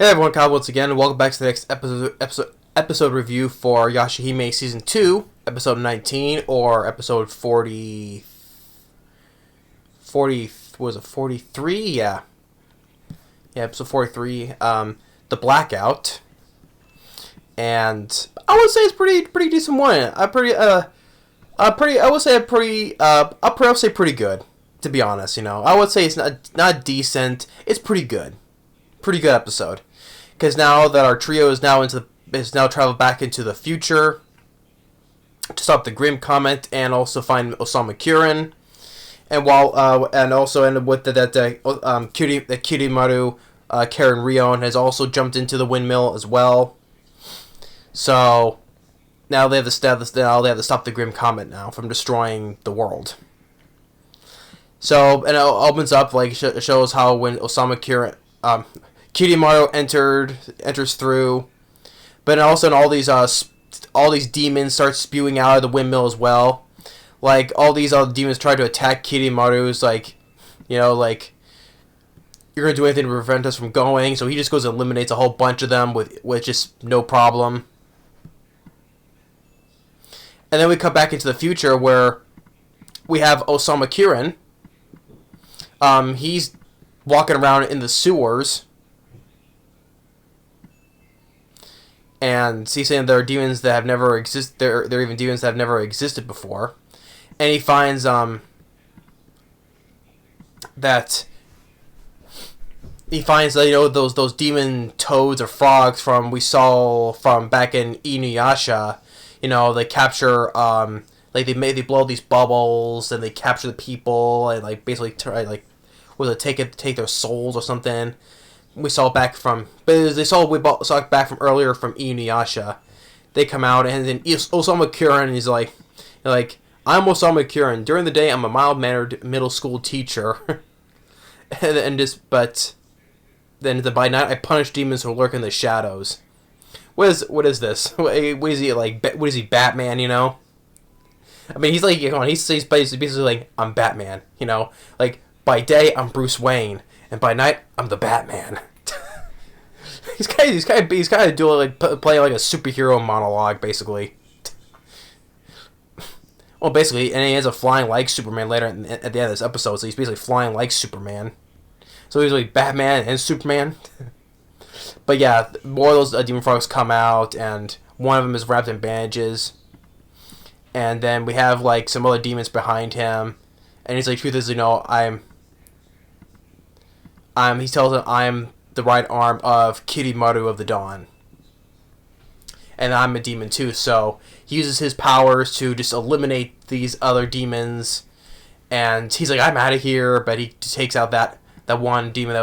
Hey everyone, Kyle once again, and welcome back to the next episode review for Yashahime Season 2, Episode 19, or Episode 40, was it 43? Yeah, Episode 43, The Blackout, and I would say it's pretty decent one. I would say pretty good, to be honest, I would say it's not decent, it's pretty good. Pretty good episode. Because now that our trio is now traveled back into the future to stop the Grim Comet and also find Osamu Kirin, and also ended with Kirimaru Karen Rion has also jumped into the windmill as well. So now they have to stop the Grim Comet now from destroying the world. So and it opens up shows how when Osamu Kirin Kirimaru enters through, but also in all these demons start spewing out of the windmill as well. Like all these other demons try to attack Kirimaru's you're gonna do anything to prevent us from going. So he just goes and eliminates a whole bunch of them with just no problem. And then we come back into the future where we have Osamu Kirin. He's walking around in the sewers. And he's saying there are demons that have never existed. There are even demons that have never existed before. And he finds those demon toads or frogs we saw from back in Inuyasha. They capture they blow these bubbles and they capture the people and basically take their souls or something. We saw back from earlier from Inuyasha. They come out and then Osamu Kirin is like I'm Osamu Kirin. During the day I'm a mild-mannered middle school teacher, but then by night I punish demons who lurk in the shadows. What is this? What is he like? What is he, Batman? I mean he's he's basically like I'm Batman. By day I'm Bruce Wayne. And by night, I'm the Batman. he's kind of doing playing like a superhero monologue, basically. Well, basically, and he ends up flying like Superman later at the end of this episode. So he's basically flying like Superman. So he's like Batman and Superman. But yeah, more of those demon frogs come out, and one of them is wrapped in bandages. And then we have some other demons behind him, and he's like, "Truth is, he tells him I'm the right arm of Kirimaru of the Dawn. And I'm a demon too, so he uses his powers to just eliminate these other demons. And he's like, I'm out of here, but he takes out that one demon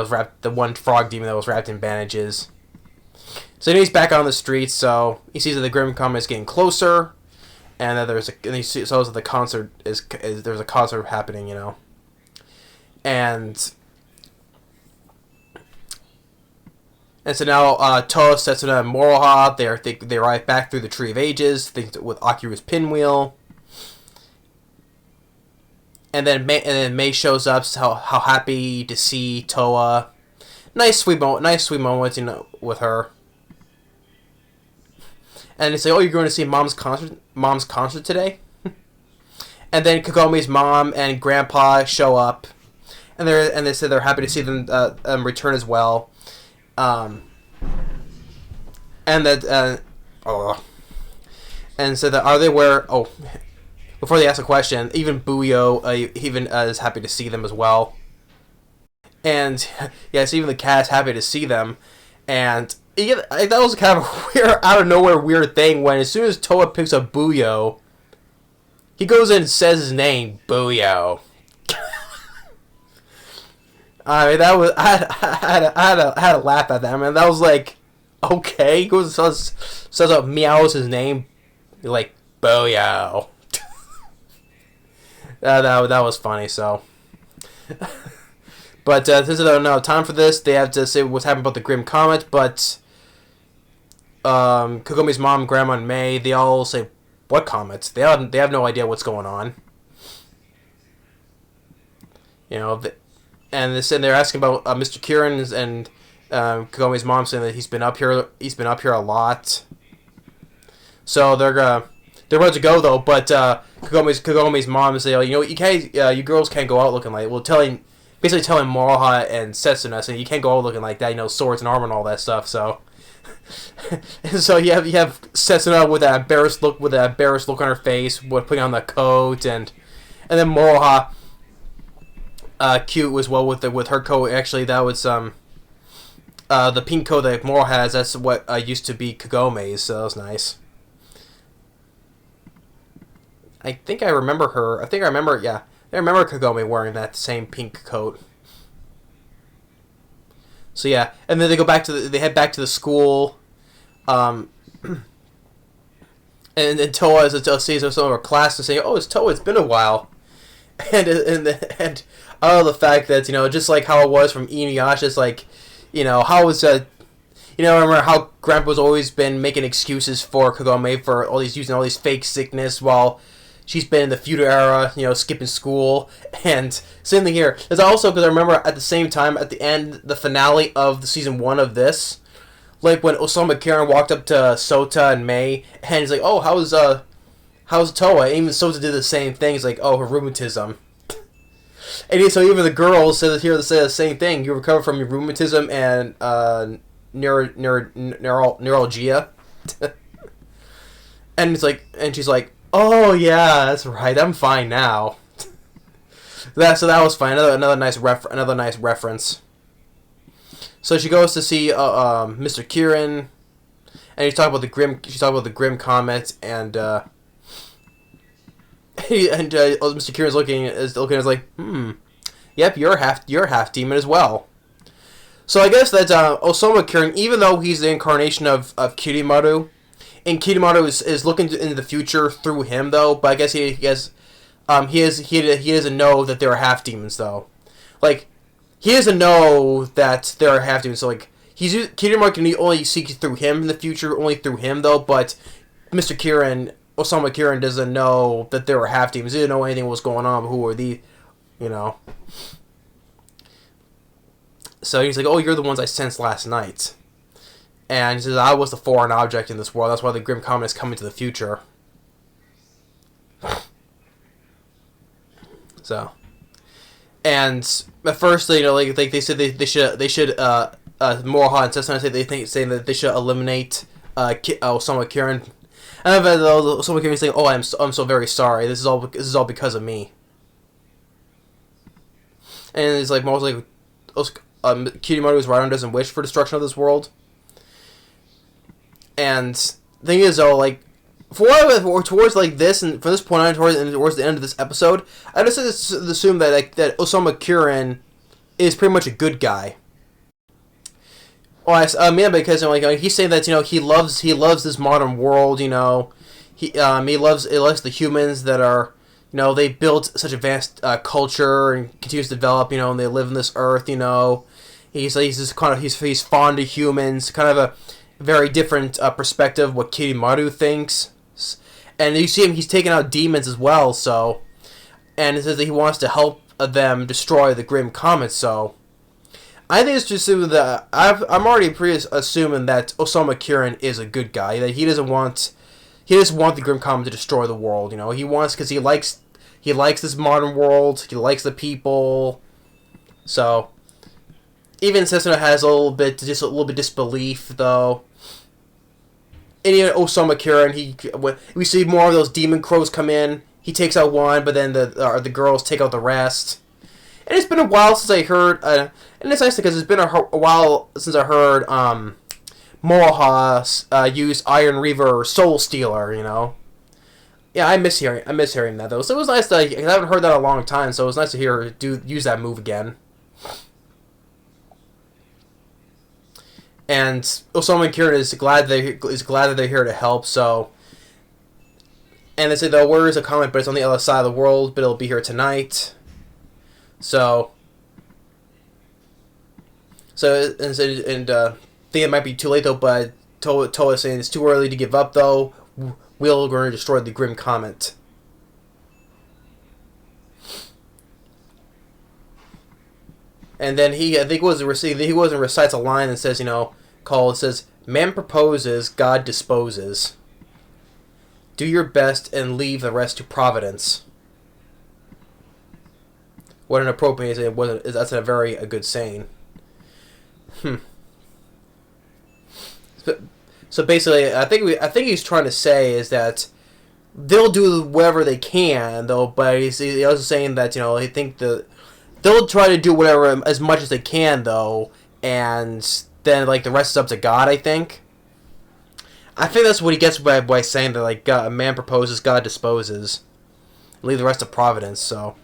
the one frog demon that was wrapped in bandages. So he's back on the streets, so he sees that the Grim Comet is getting closer, and that there's a concert happening, And so now Toa, Setsuna, and Moroha, they arrive back through the Tree of Ages with Akiru's pinwheel. And then Mei shows up, how happy to see Toa. Nice sweet moment, with her. And they say, "Oh, you're going to see Mom's concert today?" And then Kagome's mom and Grandpa show up, and they say they're happy to see them return as well. And so are they where? Oh, before they ask a question, even Buyo is happy to see them as well. And yes, even the cat's happy to see them. And that was kind of a weird, out of nowhere weird thing when as soon as Toa picks up Buyo, he goes in and says his name, Buyo. I mean, that was I had to laugh at that. I mean, that was okay. He goes and says meows his name, Boyo. that was funny. So, but this is no time for this. They have to say what's happened about the Grim Comet. But Kagome's mom, Grandma, and Mei, they all say, "What comet?" They have no idea what's going on. And they're asking about Mr. Kirin, and Kagome's mom saying that he's been up here. He's been up here a lot. So they're about to go though, but Kagome's mom is saying, you know, you can't, you girls can't go out looking like. Well, basically telling Moroha and Setsuna saying you can't go out looking like that. You know, swords and armor and all that stuff. So. And so you have Setsuna with that embarrassed look on her face, with putting on the coat, and then Moroha, cute as well with her coat. Actually, that was the pink coat that Moroha has. That's what used to be Kagome's, so that was nice. I think I remember her. Yeah, I remember Kagome wearing that same pink coat. So yeah, and then they head back to the school, and Toa sees some of her class and saying, "Oh, it's Toa. It's been a while," and the fact that, you know, just like how it was from Inuyasha's, like, you know, how was you know, I remember how Grandpa's always been making excuses for Kagome for using all these fake sickness while she's been in the feudal era, you know, skipping school. And same thing here. There's also, because I remember at the same time, at the end, the finale of the season 1 of this, like when Osamu Kirin walked up to Sota and Mei, and he's like, "Oh, how's Toa?" And even Sota did the same thing. He's like, "Oh, her rheumatism." And so even the girls say the same thing. You recover from your rheumatism and neuralgia. And she's like, "Oh yeah, that's right. I'm fine now." So that was fine. Another nice reference. So she goes to see Mr. Kirin, and she's talking about the grim comet, and Mr. Kirin's looking is like, yep, you're half demon as well. So I guess that Osamu Kirin, even though he's the incarnation of Kirimaru, and Kirimaru is looking into the future through him, though. But I guess he doesn't know that there are half demons, though. Like, he doesn't know that there are half demons. So like, Kirimaru can only seek through him in the future, only through him, though. But Osamu Kirin doesn't know that there were half demons. He didn't know anything was going on. But who were the, you know? So he's like, "Oh, you're the ones I sensed last night." And he says, "I was the foreign object in this world. That's why the Grim Comet is coming to the future." So, and at first, you know, like they said they should Moroha and Setsuna saying that they should eliminate Osamu Kirin. And then Osamu Kirin saying, "Oh, I'm so very sorry. This is all because of me." And it's like mostly Kirimaru's right arm doesn't wish for destruction of this world. And the thing is, though, like, towards like this, and from this point on towards the end of this episode, I just assume that that Osamu Kirin is pretty much a good guy. Well, yeah, because, you know, like, he's saying that, you know, he loves this modern world. You know, he loves the humans that are, you know, they built such advanced culture and continues to develop. You know, and they live on this earth. You know, he's fond of humans, kind of a very different perspective what Kirimaru thinks. And you see him, he's taking out demons as well, so, and it says that he wants to help them destroy the Grim Comet. So I think it's just that I'm already assuming that Osamu Kirin is a good guy, that he doesn't want the Grim Comet to destroy the world. You know, he wants, because he likes this modern world, he likes the people. So even Setsuna has a little bit disbelief, though. And even Osamu Kirin, we see more of those demon crows come in. He takes out one, but then the girls take out the rest. And it's been a while since I heard, and it's nice because it's been a while since I heard Moroha use Iron Reaver Soul Stealer. You know, yeah, I miss hearing that, though. So it was nice I haven't heard that in a long time. So it was nice to hear her use that move again. And Osamu Kirin is glad that they're here to help. So, and they say the word is a comet, but it's on the other side of the world. But it'll be here tonight. So think it might be too late, though. But Toa is saying it's too early to give up, though. We're going to destroy the Grim Comet. And then he, I think, he wasn't recites a line that says, it says, "Man proposes, God disposes. Do your best and leave the rest to Providence." What an appropriate, that's a very good saying. So basically, I think he's trying to say is that they'll do whatever they can, though, but he's also saying that, he think they'll try to do whatever as much as they can, though, and then, like, the rest is up to God, I think. I think that's what he gets by saying that, like, God, man proposes, God disposes. Leave the rest to Providence, so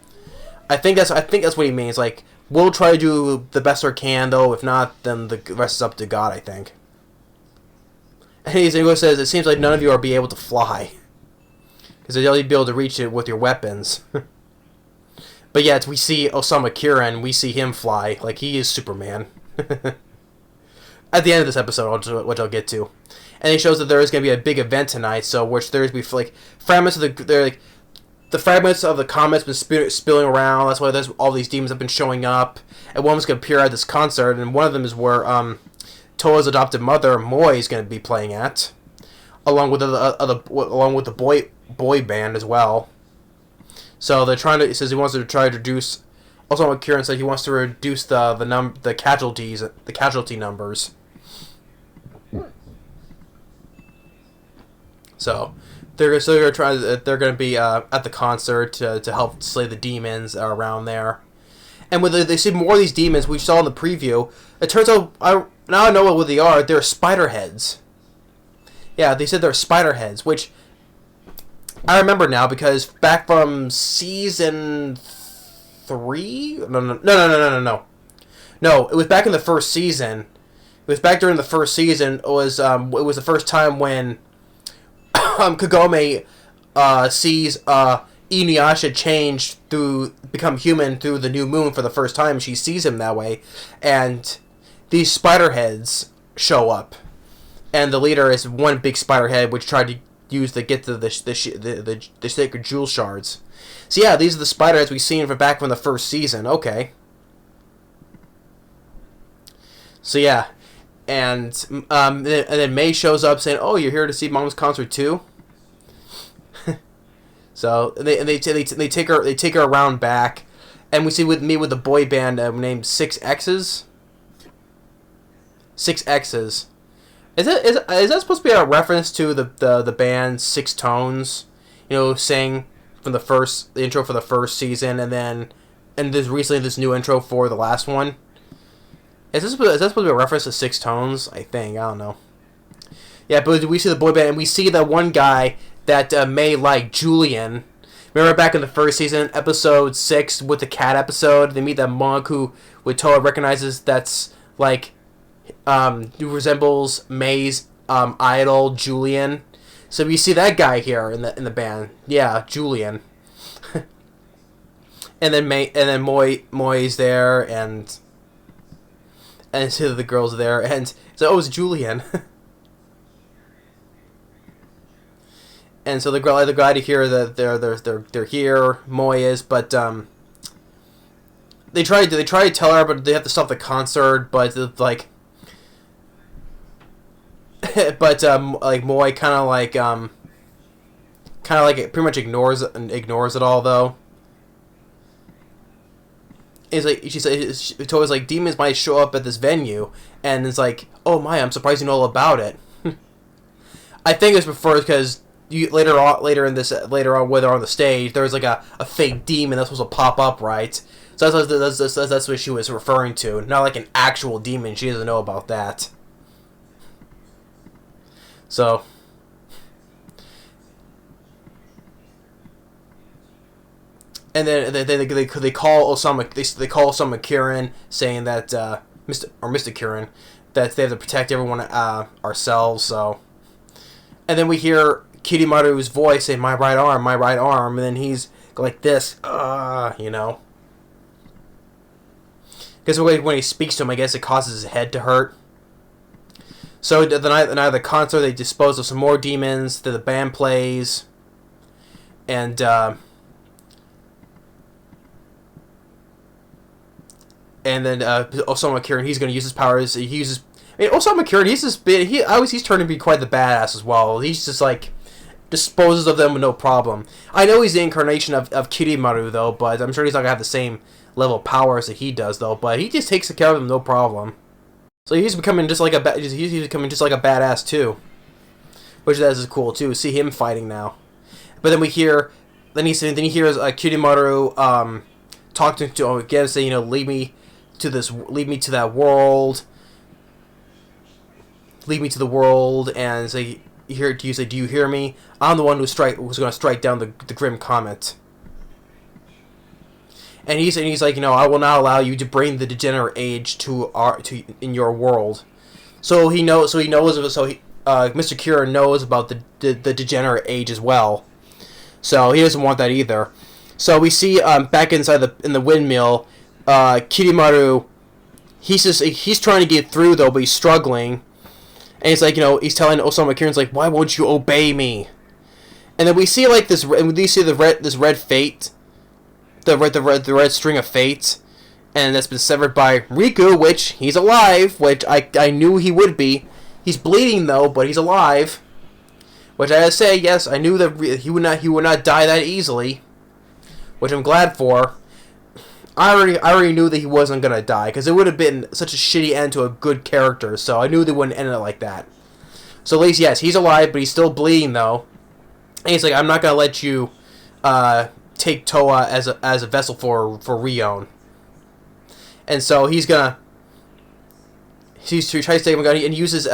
I think that's what he means. Like, we'll try to do the best we can, though. If not, then the rest is up to God, I think. And he says, "It seems like none of you will be able to fly, because you'll only be able to reach it with your weapons." But yet, we see Osamu Kirin, we see him fly, like he is Superman. At the end of this episode, which I'll get to. And he shows that there is going to be a big event tonight, so which there's be like fragments of the fragments of the comet's been spilling around. That's why there's all these demons have been showing up, and one was going to appear at this concert, and one of them is where Toa's adopted mother Moi is going to be playing at, along with the boy band as well. So they're trying to. He says he wants to try to reduce. Also, what Kieran said, he wants to reduce the casualty numbers. So they're going to be at the concert to help slay the demons around there. And when they see more of these demons we saw in the preview, it turns out now I know what they are. They're spider heads. Yeah, they said they're spider heads, which I remember now because back from season 3. No. It was back in the first season. It was back during the first season. It was the first time when Kagome sees Inuyasha change become human through the new moon for the first time. She sees him that way, and these spider heads show up, and the leader is one big spider head which tried to use to get to the sacred jewel shards. So yeah, these are the spider heads we've seen back from the first season. Okay. So yeah. And then May shows up saying, "Oh, you're here to see Mom's concert too." So they take her around back, and we see with the boy band named 6X's. 6X's. Is that supposed to be a reference to the band Six Tones? Sang from the intro for the first season, and there's recently this new intro for the last one. Is that supposed to be a reference to Six Tones? I think. I don't know. Yeah, but we see the boy band, and we see that one guy that May liked, Julian. Remember back in the first season, episode 6, with the cat episode, they meet that monk who Toa recognizes that's like, who resembles May's idol, Julian. So we see that guy here in the band. Yeah, Julian. And then Moi's there, and so the girls are there, and so it's Julian. And so the guy to hear that they're here, Moi is, but they try to tell her, but they have to stop the concert, but like like Moi kind of like pretty much ignores it all though. It's like she told us like demons might show up at this venue, and it's like, "Oh my, I'm surprised you know all about it." I think it's because later on when they're on the stage, there's like a fake demon that's supposed to pop up, right? So that's what she was referring to, not like an actual demon. She doesn't know about that. So. And then they call Osamu Kirin, saying that Mr. Kirin, that they have to protect everyone ourselves. So, and then we hear Kirimaru's voice say my right arm," and then he's like this, Because when he speaks to him, I guess it causes his head to hurt. So the night of the concert, they dispose of some more demons. The band plays, and and then Osamu Kirin, he's going to use his powers. He uses. I mean, Osamu Kirin, he's just been. He's turning to be quite the badass as well. He's just like disposes of them with no problem. I know he's the incarnation of Kirimaru though, but I'm sure he's not gonna have the same level of powers that he does though. But he just takes care of them no problem. So he's becoming just like he's becoming just like a badass too, which that is cool too. See him fighting now. But then we hear, then he hears Kirimaru talking to him again, saying, you know, lead me to that world. Lead me to the world, and say, you say, do you hear me? I'm the one who's going to strike down the grim comet. And he's like, you know, I will not allow you to bring the degenerate age to in your world. So Mr. Kirin knows about the degenerate age as well. So he doesn't want that either. So we see back inside in the windmill, Kirimaru, he's trying to get through though, but he's struggling. And he's like, you know, he's telling Osamu Kirin's like, why won't you obey me? And then we see like this, and we see this red fate, the red string of fate, and that's been severed by Riku, which he's alive, which I knew he would be. He's bleeding though, but he's alive. Which I gotta say, yes, I knew that he would not die that easily, which I'm glad for. I already knew that he wasn't gonna die, because it would have been such a shitty end to a good character. So I knew they wouldn't end it like that. So at least, yes, he's alive, but he's still bleeding though. And he's like, I'm not gonna let you take Toa as a vessel for Rion. And so he tries to take him, and he uses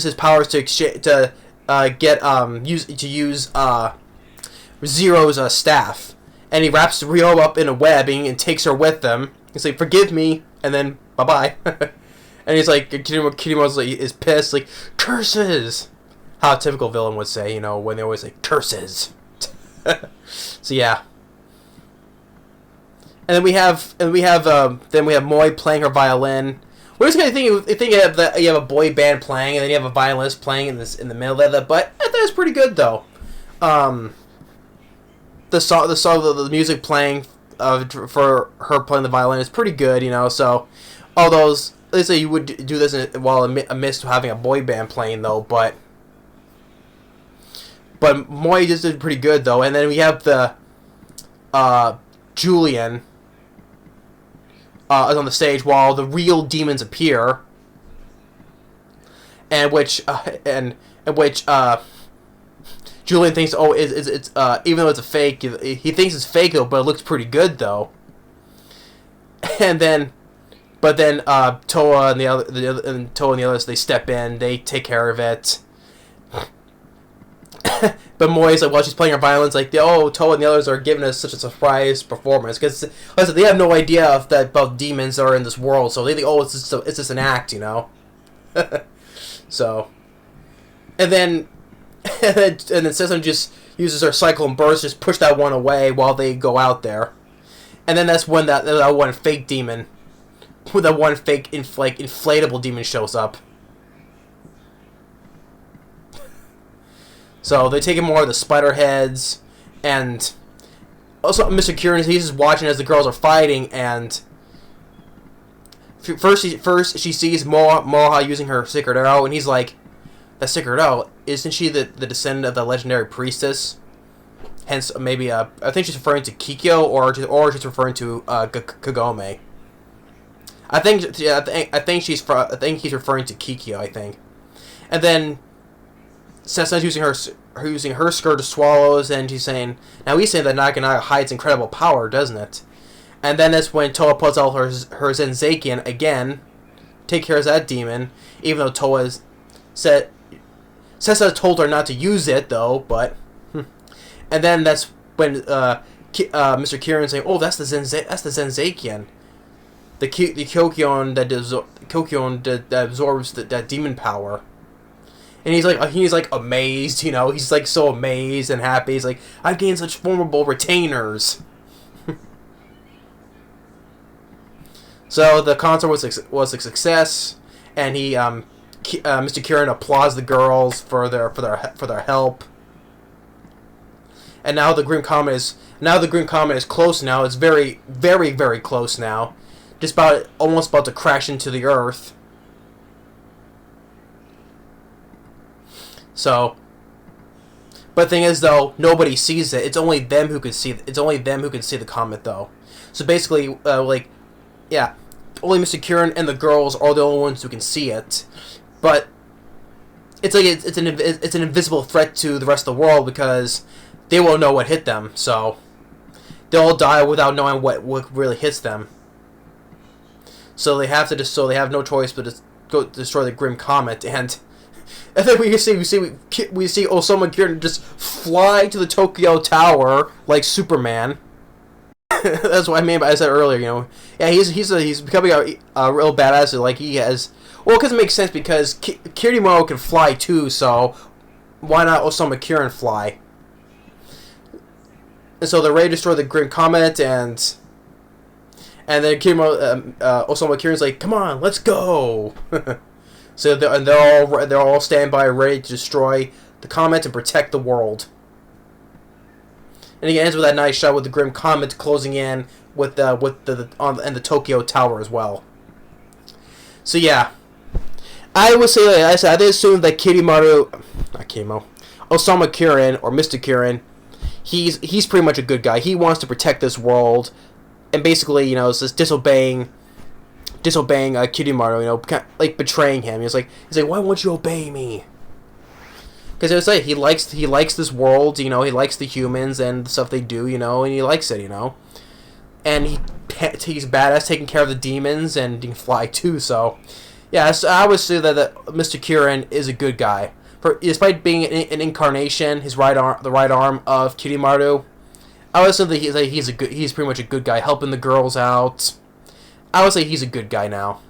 his powers to use Zero's staff. And he wraps Ryo up in a webbing and takes her with him. He's like, forgive me, and then bye-bye. And he's like, Kirimaru's like, is pissed, like, curses! How a typical villain would say, you know, when they always say, curses! So yeah. And then we have Moi playing her violin. We're just gonna think you have a boy band playing, and then you have a violinist playing in the middle of that, but I thought it was pretty good though. The music playing for her playing the violin is pretty good, you know. So all those, let's say you would do this while amidst having a boy band playing though, but Moi just did pretty good though. And then we have the Julian is on the stage while the real demons appear, and which Julian thinks, oh, it's even though it's a fake, he thinks it's fake though, but it looks pretty good though. And then, Toa and the others, they step in, they take care of it. But Moi's like, while she's playing her violins, like, oh, Toa and the others are giving us such a surprise performance, because they have no idea about demons that are in this world, so they think, oh, it's just an act, you know. So, and then Sesame just uses her cyclone burst, just push that one away while they go out there. And then that's when that one fake demon, that one fake inflatable demon shows up. So they take in more of the spider heads, and also Mr. Kirin, he's just watching as the girls are fighting, and first she sees Moha using her secret arrow, and he's like, that secret arrow, isn't she the descendant of the legendary priestess? Hence, maybe I think she's referring to Kikyo, or she's referring to Kagome. I think he's referring to Kikyo, I think. And then Sessa's using her skirt of swallows, and he's saying, now he's saying that Naganaga hides incredible power, doesn't it? And then that's when Toa pulls out her Zenzakian again, take care of that demon, even though Toa's said Sessa told her not to use it though, but and then that's when Mr. Kirin saying, oh, that's the Zenzakian, the Kokyon that absorbs that demon power. And he's like amazed, you know. He's like so amazed and happy. He's like, I've gained such formidable retainers. So the concert was a success, and Mr. Kirin applauds the girls for their help. And now the Grim Comet is close now. It's very, very, very close now just almost about to crash into the Earth. So, but the thing is, though, nobody sees it. It's only them who can see. It's only them who can see the comet, though. So basically, yeah, only Mr. Kirin and the girls are the only ones who can see it. But it's like it's an invisible threat to the rest of the world because they won't know what hit them. So they'll all die without knowing what really hits them. So they have no choice but to go destroy the Grim Comet. And I think we see Osamu Kirin just fly to the Tokyo Tower like Superman. That's what I mean by I said earlier. Yeah, he's becoming a real badass. Like he has. Well, because it makes sense because Kirimoto can fly too. So why not Osamu Kirin fly? And so they're ready to destroy the Grim Comet, and then Osamu Kirin's like, "Come on, let's go!" So they're all standby, ready to destroy the comet and protect the world. And he ends with that nice shot with the Grim Comet closing in with the Tokyo Tower as well. So yeah, I would say, like I said, I did assume that Osamu Kirin or Mr. Kirin. He's pretty much a good guy. He wants to protect this world, and basically, it's just disobeying Kirimoto, kind of like betraying him. He's like, why won't you obey me? Because it was like he likes this world, he likes the humans and the stuff they do, and he likes it, and he's badass, taking care of the demons, and he can fly too. So yeah, so I would say that Mr. Kirin is a good guy. Despite being an incarnation, the right arm of Kirimoto, I would say that he's pretty much a good guy, helping the girls out. I would say he's a good guy now.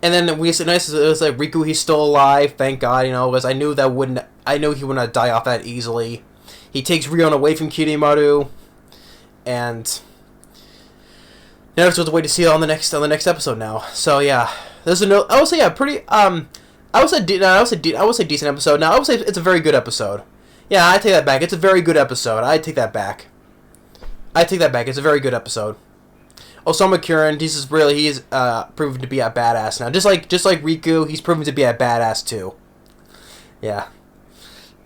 And then it was like Riku, he's still alive, thank God, because I knew he would not die off that easily. He takes Rion away from Kirimoto, and now we're supposed to wait to see it on the next episode now. So yeah, I would say I would say decent episode. Now I would say it's a very good episode. Yeah, I take that back. It's a very good episode. I take that back. It's a very good episode. Osamu Kirin, he's proven to be a badass now. Just like Riku, he's proven to be a badass too. Yeah,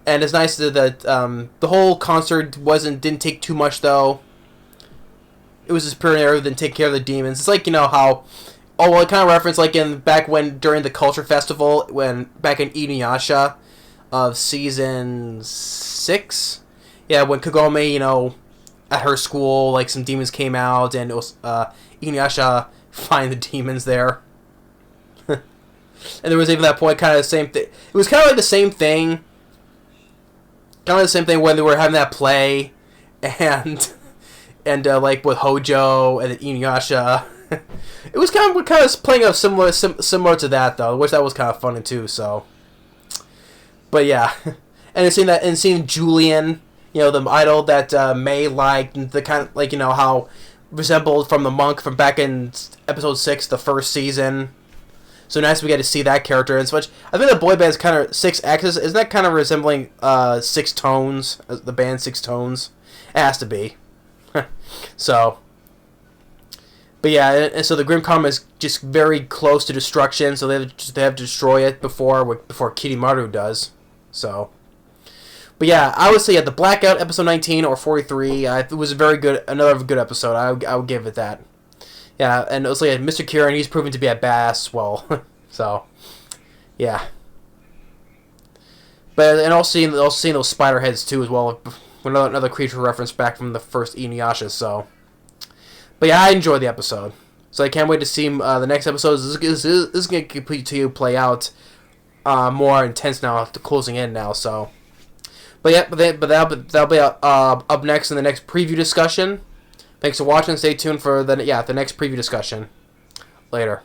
and it's nice that the whole concert didn't take too much though. It was just pure narrative than take care of the demons. It's like how. Oh well, it kind of referenced like during the Culture Festival back in Inuyasha of season 6. Yeah, when Kagome, at her school, like some demons came out, and it was Inuyasha find the demons there. And there was even that point, kind of the same thing. It was kind of like the same thing. Kind of the same thing when they were having that play, and like with Hojo and then Inuyasha. It was kind of playing up similar to that though, which that was kind of funny too. So, but yeah, and seeing Julian, the idol that May liked, the kind of how resembled from the monk from back in episode 6, the first season. So nice we get to see that character and so much. I think the boy band's kind of 6 axis. Isn't that kind of resembling 6 tones? The band 6 tones. It has to be. So. But yeah, and so the Grim Comet is just very close to destruction, so they have to destroy it before Kirimoto does. So, but yeah, I would say the Blackout episode 19 or 43. It was another good episode. I would give it that. Yeah, and also Mr. Kirin, he's proven to be a badass. Well, so yeah. But and also seeing those spider heads too as well. Another creature reference back from the first Inuyasha. So. But yeah, I enjoyed the episode, so I can't wait to see the next episode. This is going to play out more intense now after closing in now. So, but yeah, that'll be up next in the next preview discussion. Thanks for watching. Stay tuned for the next preview discussion. Later.